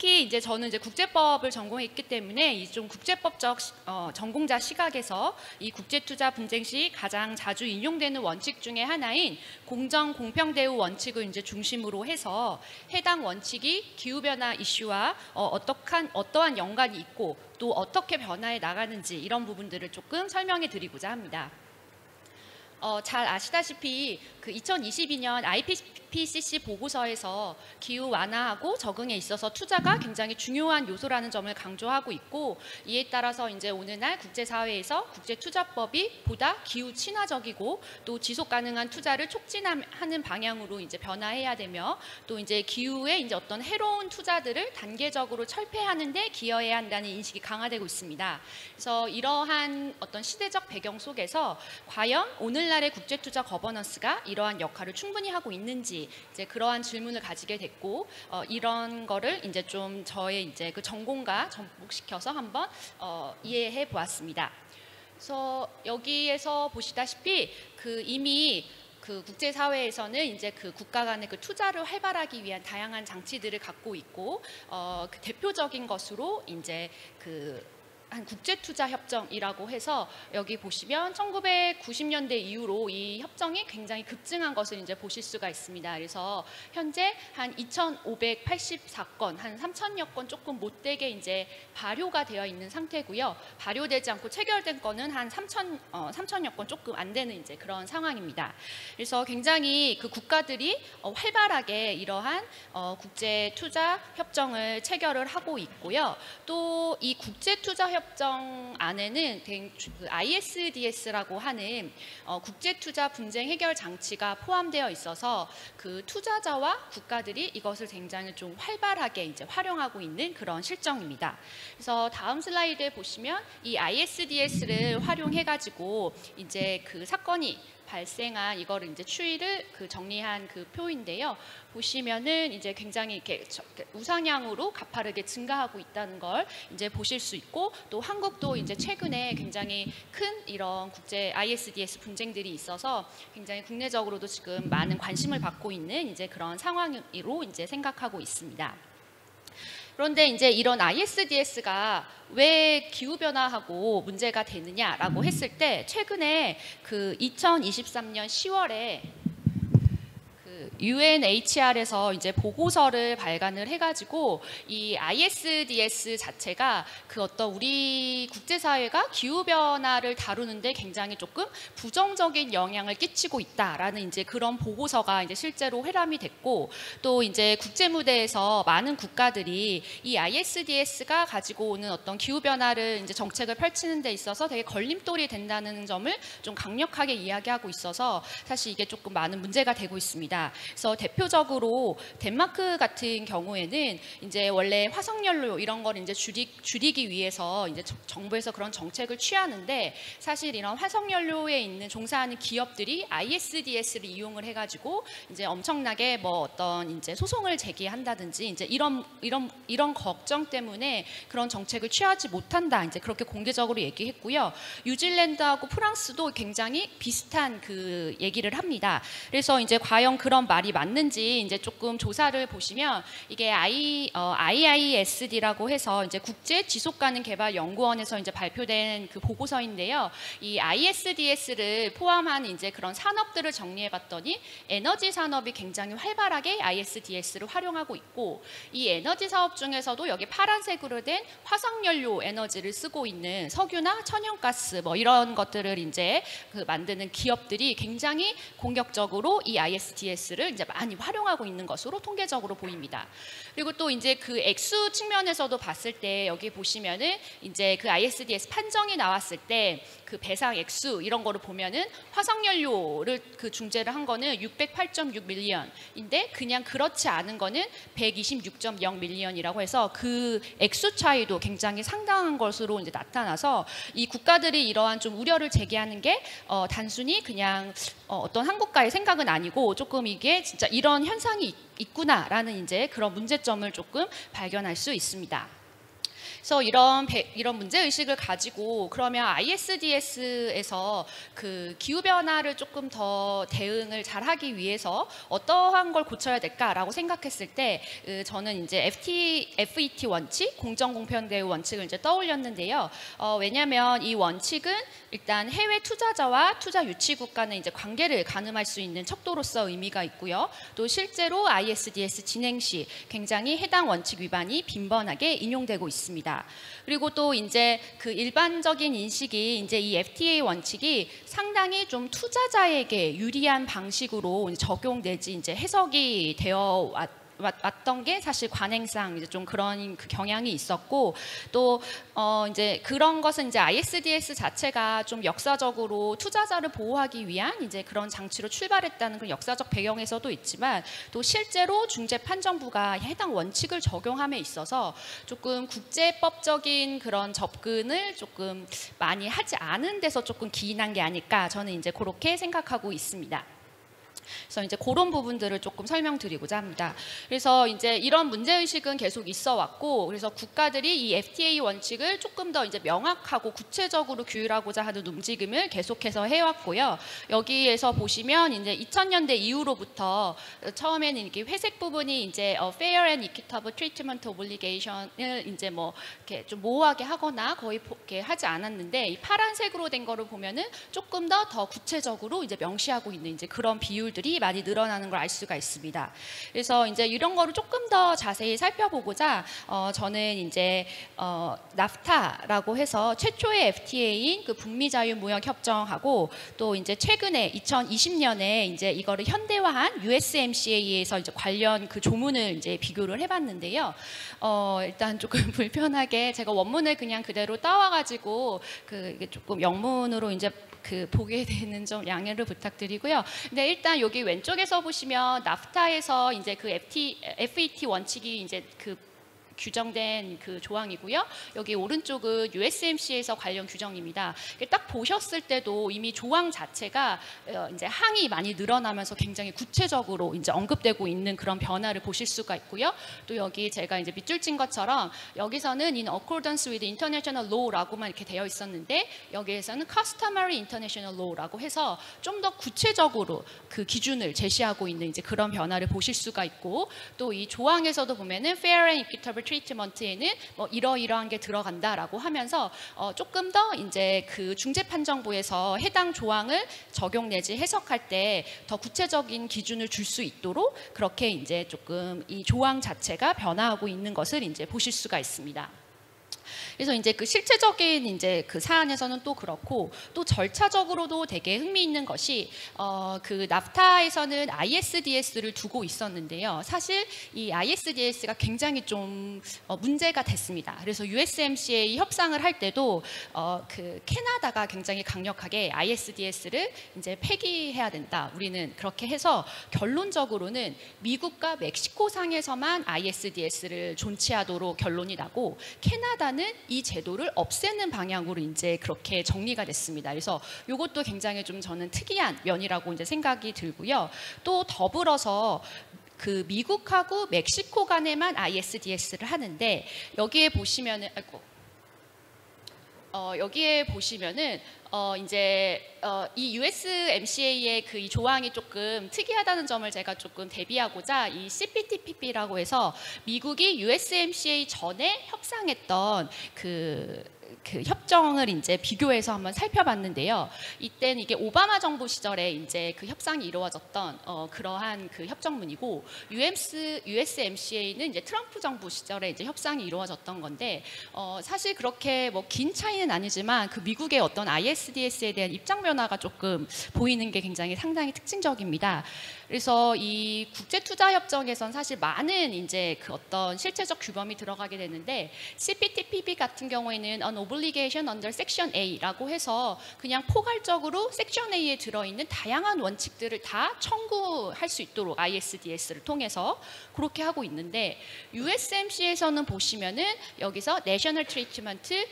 특히 이제 저는 이제 국제법을 전공했기 때문에 이 좀 국제법적 전공자 시각에서 이 국제투자 분쟁 시 가장 자주 인용되는 원칙 중에 하나인 공정 공평 대우 원칙을 이제 중심으로 해서 해당 원칙이 기후 변화 이슈와 어떠한 연관이 있고 또 어떻게 변화해 나가는지 이런 부분들을 조금 설명해 드리고자 합니다. 잘 아시다시피 그 2022년 IPCC 보고서에서 기후 완화하고 적응에 있어서 투자가 굉장히 중요한 요소라는 점을 강조하고 있고, 이에 따라서 이제 오늘날 국제사회에서 국제투자법이 보다 기후 친화적이고 또 지속 가능한 투자를 촉진하는 방향으로 이제 변화해야 되며, 또 이제 기후에 이제 어떤 해로운 투자들을 단계적으로 철폐하는 데 기여해야 한다는 인식이 강화되고 있습니다. 그래서 이러한 어떤 시대적 배경 속에서 과연 오늘날의 국제투자 거버넌스가 이러한 역할을 충분히 하고 있는지 이제 그러한 질문을 가지게 됐고, 이런 거를 이제 좀 저의 이제 그 전공과 접목시켜서 한번 이해해 보았습니다. 그래서 여기에서 보시다시피 그 이미 그 국제사회에서는 이제 그 국가 간의 그 투자를 활발하기 위한 다양한 장치들을 갖고 있고, 그 대표적인 것으로 이제 한 국제투자협정이라고 해서 여기 보시면 1990년대 이후로 이 협정이 굉장히 급증한 것을 이제 보실 수가 있습니다. 그래서 현재 한 2,584건, 한 3,000여 건 조금 못되게 이제 발효가 되어 있는 상태고요. 발효되지 않고 체결된 건은 한 3,000여 건 조금 안 되는 이제 그런 상황입니다. 그래서 굉장히 그 국가들이 활발하게 이러한 국제투자협정을 체결을 하고 있고요. 또 이 국제투자협정 안에는 그 ISDS라고 하는 국제투자 분쟁 해결 장치가 포함되어 있어서 그 투자자와 국가들이 이것을 굉장히 좀 활발하게 이제 활용하고 있는 그런 실정입니다. 그래서 다음 슬라이드에 보시면 이 ISDS를 활용해 가지고 이제 그 사건이 발생한 이거를 이제 추이를 정리한 그 표인데요. 보시면은 이제 굉장히 이렇게 우상향으로 가파르게 증가하고 있다는 걸 이제 보실 수 있고, 또 한국도 이제 최근에 굉장히 큰 이런 국제 ISDS 분쟁들이 있어서 굉장히 국내적으로도 지금 많은 관심을 받고 있는 이제 그런 상황으로 이제 생각하고 있습니다. 그런데 이제 이런 ISDS가 왜 기후변화하고 문제가 되느냐라고 했을 때, 최근에 그 2023년 10월에 UNHR에서 이제 보고서를 발간을 해가지고 이 ISDS 자체가 그 어떤 우리 국제사회가 기후변화를 다루는데 굉장히 조금 부정적인 영향을 끼치고 있다라는 이제 그런 보고서가 이제 실제로 회람이 됐고, 또 이제 국제무대에서 많은 국가들이 이 ISDS가 가지고 오는 어떤 기후변화를 이제 정책을 펼치는 데 있어서 되게 걸림돌이 된다는 점을 좀 강력하게 이야기하고 있어서 사실 이게 조금 많은 문제가 되고 있습니다. 그래서 대표적으로 덴마크 같은 경우에는 이제 원래 화석연료 이런 걸 이제 줄이기 위해서 이제 정부에서 그런 정책을 취하는데, 사실 이런 화석연료에 있는 종사하는 기업들이 ISDS를 이용을 해가지고 이제 엄청나게 뭐 어떤 이제 소송을 제기한다든지 이제 이런 걱정 때문에 그런 정책을 취하지 못한다, 이제 그렇게 공개적으로 얘기했고요. 뉴질랜드하고 프랑스도 굉장히 비슷한 그 얘기를 합니다. 그래서 이제 과연 그런 말이 맞는지 이제 조금 조사를 보시면, 이게 IISD라고 해서 이제 국제 지속 가능 개발 연구원에서 이제 발표된 그 보고서인데요. 이 ISDS를 포함한 이제 그런 산업들을 정리해 봤더니 에너지 산업이 굉장히 활발하게 ISDS를 활용하고 있고, 이 에너지 사업 중에서도 여기 파란색으로 된 화석연료 에너지를 쓰고 있는 석유나 천연가스 뭐 이런 것들을 이제 만드는 기업들이 굉장히 공격적으로 이 ISDS를 이제 많이 활용하고 있는 것으로 통계적으로 보입니다. 그리고 또 이제 그 액수 측면에서도 봤을 때 여기 보시면은 이제 그 ISDS 판정이 나왔을 때 그 배상 액수 이런 거를 보면은 화석연료를 그 중재를 한 거는 608.6 밀리언인데 그냥 그렇지 않은 거는 126.0 밀리언이라고 해서 그 액수 차이도 굉장히 상당한 것으로 이제 나타나서, 이 국가들이 이러한 좀 우려를 제기하는 게 단순히 그냥 어떤 한국가의 생각은 아니고 조금 이게 진짜 이런 현상이 있구나라는 이제 그런 문제점을 조금 발견할 수 있습니다. 그래서 이런 문제 의식을 가지고 그러면 ISDS에서 그 기후 변화를 조금 더 대응을 잘하기 위해서 어떠한 걸 고쳐야 될까라고 생각했을 때 저는 이제 FET 원칙, 공정 공평 대우 원칙을 이제 떠올렸는데요. 왜냐하면 이 원칙은 일단 해외 투자자와 투자 유치국 간의 이제 관계를 가늠할 수 있는 척도로서 의미가 있고요. 또 실제로 ISDS 진행 시 굉장히 해당 원칙 위반이 빈번하게 인용되고 있습니다. 그리고 또 이제 그 일반적인 인식이 이제 이 FTA 원칙이 상당히 좀 투자자에게 유리한 방식으로 적용되지 이제 해석이 되어 왔던 게 사실 관행상 이제 좀 그런 그 경향이 있었고 또 이제 그런 것은 이제 ISDS 자체가 좀 역사적으로 투자자를 보호하기 위한 이제 그런 장치로 출발했다는 그 역사적 배경에서도 있지만 또 실제로 중재판정부가 해당 원칙을 적용함에 있어서 조금 국제법적인 그런 접근을 조금 많이 하지 않은 데서 조금 기인한 게 아닐까 저는 이제 그렇게 생각하고 있습니다. 그래서 이제 그런 부분들을 조금 설명드리고자 합니다. 그래서 이제 이런 문제의식은 계속 있어 왔고, 그래서 국가들이 이 FTA 원칙을 조금 더 이제 명확하고 구체적으로 규율하고자 하는 움직임을 계속해서 해왔고요. 여기에서 보시면 이제 2000년대 이후로부터 처음에는 이렇게 회색 부분이 이제 Fair and Equitable Treatment Obligation을 이제 뭐 이렇게 좀 모호하게 하거나 거의 이렇게 하지 않았는데 이 파란색으로 된 거를 보면은 조금 더 구체적으로 이제 명시하고 있는 이제 그런 비율들이 많이 늘어나는 걸 알 수가 있습니다. 그래서 이제 이런 거를 조금 더 자세히 살펴보고자 저는 이제 나프타라고 해서 최초의 FTA인 그 북미 자유무역 협정하고 또 이제 최근에 2020년에 이제 이거를 현대화한 USMCA에서 이제 관련 그 조문을 이제 비교를 해봤는데요. 일단 조금 불편하게 제가 원문을 그냥 그대로 따와가지고 이게 조금 영문으로 이제 보게 되는 좀 양해를 부탁드리고요. 근데 일단 여기 왼쪽에서 보시면 나프타에서 이제 그 FET 원칙이 이제 규정된 그 조항이고요. 여기 오른쪽은 USMCA에서 관련 규정입니다. 딱 보셨을 때도 이미 조항 자체가 이제 항이 많이 늘어나면서 굉장히 구체적으로 이제 언급되고 있는 그런 변화를 보실 수가 있고요. 또 여기 제가 이제 밑줄 친 것처럼 여기서는 in accordance with international law라고만 이렇게 되어 있었는데 여기에서는 customary international law라고 해서 좀 더 구체적으로 그 기준을 제시하고 있는 이제 그런 변화를 보실 수가 있고 또 이 조항에서도 보면은 fair and equitable 트리트먼트에는 뭐 이러이러한 게 들어간다라고 하면서 조금 더 이제 그 중재판정부에서 해당 조항을 적용 내지 해석할 때 더 구체적인 기준을 줄 수 있도록 그렇게 이제 조금 이 조항 자체가 변화하고 있는 것을 이제 보실 수가 있습니다. 그래서 이제 그 실체적인 이제 그 사안에서는 또 그렇고 또 절차적으로도 되게 흥미있는 것이 그 나프타에서는 ISDS를 두고 있었는데요. 사실 이 ISDS가 굉장히 좀 문제가 됐습니다. 그래서 USMCA 협상을 할 때도 그 캐나다가 굉장히 강력하게 ISDS를 이제 폐기해야 된다. 우리는 그렇게 해서 결론적으로는 미국과 멕시코 상에서만 ISDS를 존치하도록 결론이 나고 캐나다는 이 제도를 없애는 방향으로 이제 그렇게 정리가 됐습니다. 그래서 이것도 굉장히 좀 저는 특이한 면이라고 이제 생각이 들고요. 또 더불어서 그 미국하고 멕시코 간에만 ISDS를 하는데 여기에 보시면은 여기에 보시면은 이 USMCA의 그 이 조항이 조금 특이하다는 점을 제가 조금 대비하고자 이 CPTPP라고 해서 미국이 USMCA 전에 협상했던 그 협정을 이제 비교해서 한번 살펴봤는데요. 이때는 이게 오바마 정부 시절에 이제 그 협상이 이루어졌던 그러한 그 협정문이고 USMCA는 이제 트럼프 정부 시절에 이제 협상이 이루어졌던 건데 사실 그렇게 뭐 긴 차이는 아니지만 그 미국의 어떤 ISDS에 대한 입장 변화가 조금 보이는 게 굉장히 상당히 특징적입니다. 그래서 이 국제투자협정에선 사실 많은 이제 그 어떤 실체적 규범이 들어가게 되는데 CPTPP 같은 경우에는 an obligation under Section A라고 해서 그냥 포괄적으로 Section A에 들어있는 다양한 원칙들을 다 청구할 수 있도록 ISDS를 통해서 그렇게 하고 있는데 USMC에서는 보시면은 여기서 National Treatment,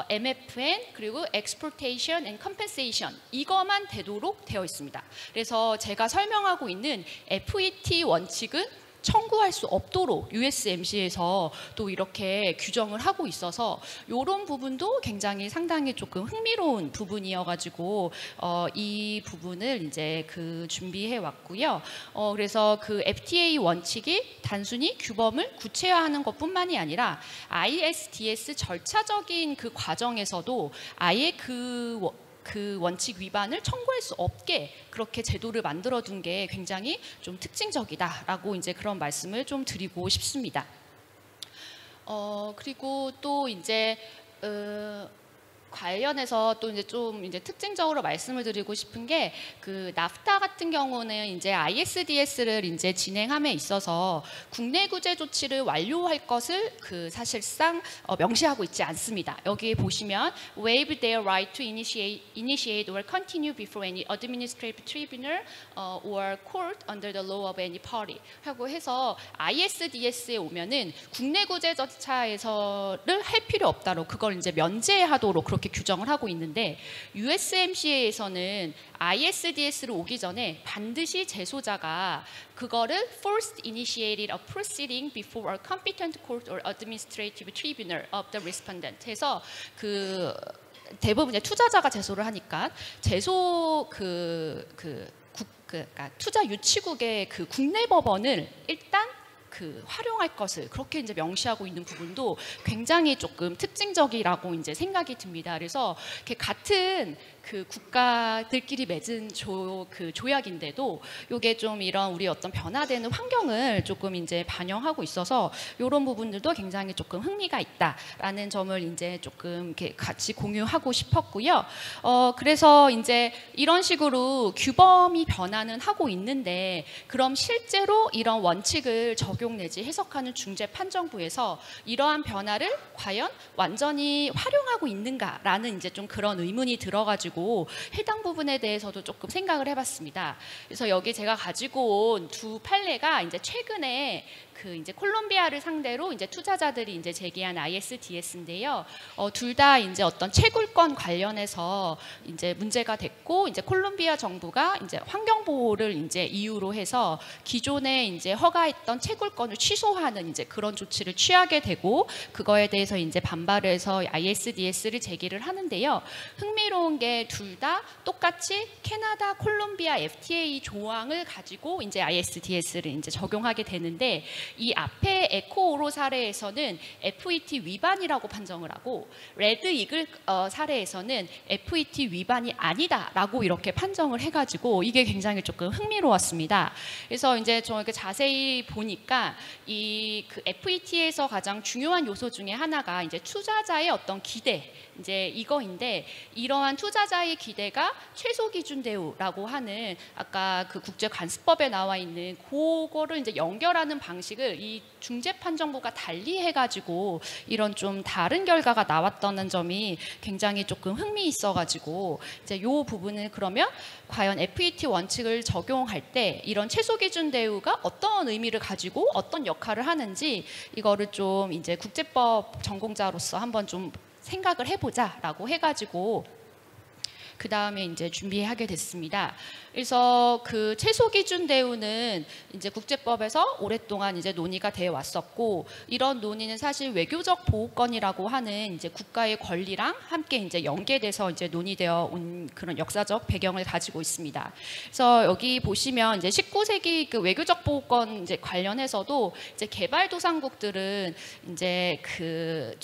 MFN 그리고 Exploitation and Compensation 이거만 되도록 되어 있습니다. 그래서 제가 설명하고 있는 FET 원칙은 청구할 수 없도록 USMC에서 또 이렇게 규정을 하고 있어서 이런 부분도 굉장히 상당히 조금 흥미로운 부분이어가지고 이 부분을 이제 준비해 왔고요. 그래서 그 FTA 원칙이 단순히 규범을 구체화하는 것뿐만이 아니라 ISDS 절차적인 그 과정에서도 아예 그 원칙 위반을 청구할 수 없게 그렇게 제도를 만들어둔 게 굉장히 좀 특징적이다라고 이제 그런 말씀을 좀 드리고 싶습니다. 그리고 또 이제 관련해서 또 이제 좀 이제 특징적으로 말씀을 드리고 싶은 게 그 나프타 같은 경우는 이제 ISDS를 이제 진행함에 있어서 국내 구제 조치를 완료할 것을 그 사실상 명시하고 있지 않습니다. 여기 보시면 waive their right to initiate or continue before any administrative tribunal or court under the law of any party 하고 해서 ISDS에 오면은 국내 구제 절차에서를 할 필요 없다로 그걸 이제 면제하도록 그렇게 규정을 하고 있는데 USMCA에서는 ISDS를 오기 전에 반드시 제소자가 그거를 first initiated a proceeding before a competent court or administrative tribunal of the respondent 해서 그 대부분 이제 투자자가 제소를 하니까 제소 그러니까 투자 유치국의 그 국내 법원을 일단 활용할 것을 그렇게 이제 명시하고 있는 부분도 굉장히 조금 특징적이라고 이제 생각이 듭니다. 그래서 같은 그 국가들끼리 맺은 조약인데도 이게 좀 이런 우리 어떤 변화되는 환경을 조금 이제 반영하고 있어서 이런 부분들도 굉장히 조금 흥미가 있다라는 점을 이제 조금 이렇게 같이 공유하고 싶었고요. 그래서 이제 이런 식으로 규범이 변화는 하고 있는데 그럼 실제로 이런 원칙을 적용 내지 해석하는 중재판정부에서 이러한 변화를 과연 완전히 활용하고 있는가라는 이제 좀 그런 의문이 들어가지고 해당 부분에 대해서도 조금 생각을 해봤습니다. 그래서 여기 제가 가지고 온 두 판례가 이제 최근에 이제 콜롬비아를 상대로 이제 투자자들이 이제 제기한 ISDS인데요. 둘 다 이제 어떤 채굴권 관련해서 이제 문제가 됐고 이제 콜롬비아 정부가 이제 환경 보호를 이제 이유로 해서 기존에 이제 허가했던 채굴권을 취소하는 이제 그런 조치를 취하게 되고 그거에 대해서 이제 반발을 해서 ISDS를 제기를 하는데요. 흥미로운 게 둘 다 똑같이 캐나다, 콜롬비아 FTA 조항을 가지고 이제 ISDS를 이제 적용하게 되는데 이 앞에 에코오로 사례에서는 FET 위반이라고 판정을 하고 레드 이글 사례에서는 FET 위반이 아니다라고 이렇게 판정을 해가지고 이게 굉장히 조금 흥미로웠습니다. 그래서 이제 저 이렇게 자세히 보니까 이 FET에서 가장 중요한 요소 중에 하나가 이제 투자자의 어떤 기대 이제 이거인데 이러한 투자자의 기대가 최소 기준 대우라고 하는 아까 그 국제관습법에 나와 있는 그거를 이제 연결하는 방식을 이 중재판정부가 달리 해가지고 이런 좀 다른 결과가 나왔다는 점이 굉장히 조금 흥미 있어가지고 이제 요 부분을 그러면 과연 FET 원칙을 적용할 때 이런 최소 기준 대우가 어떤 의미를 가지고 어떤 역할을 하는지 이거를 좀 이제 국제법 전공자로서 한번 좀 생각을 해보자라고 해가지고 그 다음에 이제 준비하게 됐습니다. 그래서 그 최소 기준 대우는 이제 국제법에서 오랫동안 이제 논의가 되어 왔었고 이런 논의는 사실 외교적 보호권이라고 하는 이제 국가의 권리랑 함께 이제 연계돼서 이제 논의되어 온 그런 역사적 배경을 가지고 있습니다. 그래서 여기 보시면 이제 19세기 그 외교적 보호권 이제 관련해서도 이제 개발도상국들은 이제 그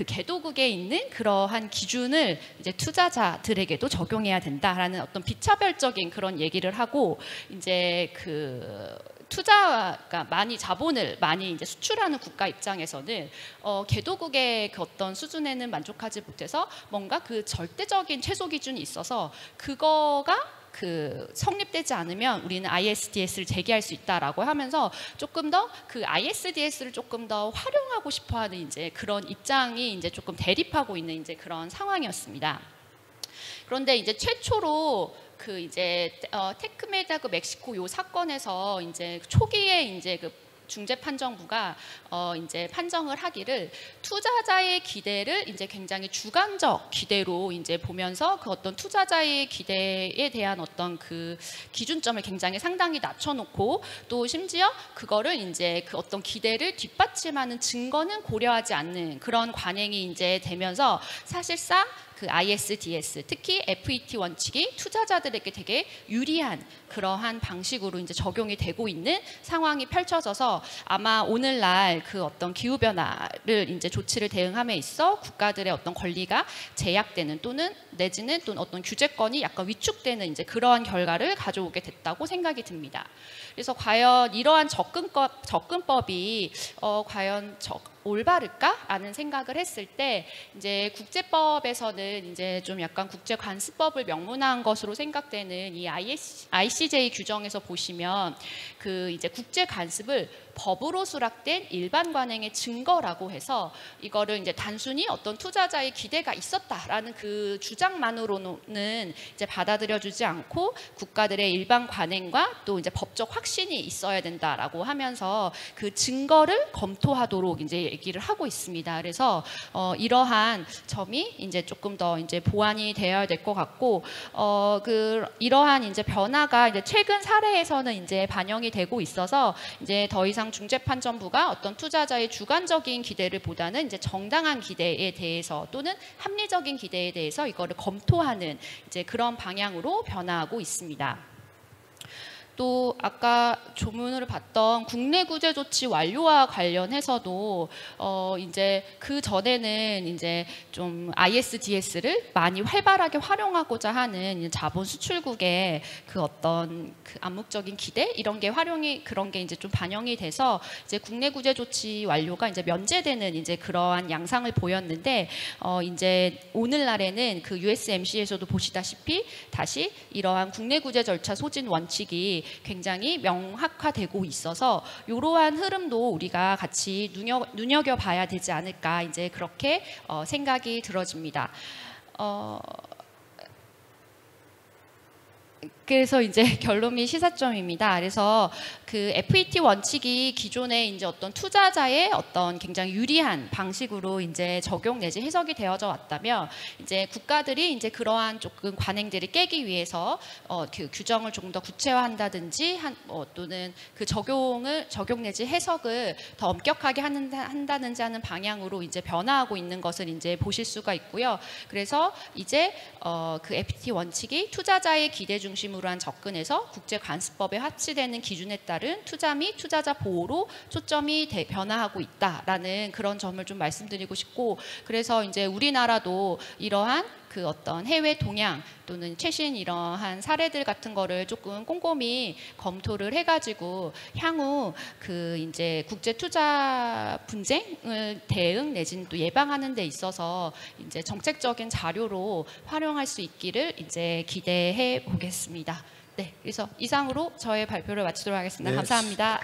개도국에 있는 그러한 기준을 이제 투자자들에게도 적용해야 된다라는 어떤 비차별적인 그런 얘기를 하고 이제 투자가 많이 자본을 많이 이제 수출하는 국가 입장에서는 개도국의 그 어떤 수준에는 만족하지 못해서 뭔가 그 절대적인 최소 기준이 있어서 그거가 성립되지 않으면 우리는 ISDS를 제기할 수 있다라고 하면서 조금 더 그 ISDS를 조금 더 활용하고 싶어하는 이제 그런 입장이 이제 조금 대립하고 있는 이제 그런 상황이었습니다. 그런데 이제 최초로 이제 테크메다 멕시코 요 사건에서 이제 초기에 이제 중재판정부가 이제 판정을 하기를 투자자의 기대를 이제 굉장히 주관적 기대로 이제 보면서 그 어떤 투자자의 기대에 대한 어떤 그 기준점을 굉장히 상당히 낮춰놓고 또 심지어 그거를 이제 그 어떤 기대를 뒷받침하는 증거는 고려하지 않는 그런 관행이 이제 되면서 사실상 그 ISDS, 특히 FET 원칙이 투자자들에게 되게 유리한 그러한 방식으로 이제 적용이 되고 있는 상황이 펼쳐져서 아마 오늘날 그 어떤 기후 변화를 이제 조치를 대응함에 있어 국가들의 어떤 권리가 제약되는 또는 내지는 또 어떤 규제권이 약간 위축되는 이제 그러한 결과를 가져오게 됐다고 생각이 듭니다. 그래서 과연 이러한 접근법이 과연 올바를까라는 생각을 했을 때 이제 국제법에서는 이제 좀 약간 국제관습법을 명문화한 것으로 생각되는 이 ICJ 규정에서 보시면 그 이제 국제관습을 법으로 수락된 일반 관행의 증거라고 해서 이거를 이제 단순히 어떤 투자자의 기대가 있었다라는 그 주장만으로는 이제 받아들여주지 않고 국가들의 일반 관행과 또 이제 법적 확신이 있어야 된다라고 하면서 그 증거를 검토하도록 이제 얘기를 하고 있습니다. 그래서 이러한 점이 이제 조금 더 이제 보완이 되어야 될 것 같고 이러한 이제 변화가 이제 최근 사례에서는 이제 반영이 되고 있어서 이제 더 이상 중재판정부가 어떤 투자자의 주관적인 기대를 보다는 이제 정당한 기대에 대해서 또는 합리적인 기대에 대해서 이거를 검토하는 이제 그런 방향으로 변화하고 있습니다. 또 아까 조문을 봤던 국내 구제 조치 완료와 관련해서도 이제 그 전에는 이제 좀 ISDS를 많이 활발하게 활용하고자 하는 자본 수출국의 그 어떤 그 암묵적인 기대 이런 게 그런 게 이제 좀 반영이 돼서 이제 국내 구제 조치 완료가 이제 면제되는 이제 그러한 양상을 보였는데 이제 오늘날에는 그 USMC에서도 보시다시피 다시 이러한 국내 구제 절차 소진 원칙이 굉장히 명확화되고 있어서 이러한 흐름도 우리가 같이 눈여겨봐야 되지 않을까 이제 그렇게 생각이 들어집니다. 그래서 이제 결론 및 시사점입니다. 그래서 그 FET 원칙이 기존에 이제 어떤 투자자의 어떤 굉장히 유리한 방식으로 이제 적용 내지 해석이 되어져 왔다면 이제 국가들이 이제 그러한 조금 관행들을 깨기 위해서 그 규정을 조금 더 구체화한다든지 또는 그 적용 내지 해석을 더 엄격하게 한다든지 하는 방향으로 이제 변화하고 있는 것을 이제 보실 수가 있고요. 그래서 이제 그 FET 원칙이 투자자의 기대 중심으로 한 접근에서 국제관습법에 합치되는 기준에 따른 투자 및 투자자 보호로 초점이 변화하고 있다라는 그런 점을 좀 말씀드리고 싶고 그래서 이제 우리나라도 이러한 그 어떤 해외 동향 또는 최신 이러한 사례들 같은 거를 조금 꼼꼼히 검토를 해가지고 향후 그 이제 국제 투자 분쟁을 대응 내지는 또 예방하는 데 있어서 이제 정책적인 자료로 활용할 수 있기를 이제 기대해 보겠습니다. 네, 그래서 이상으로 저의 발표를 마치도록 하겠습니다. 네. 감사합니다.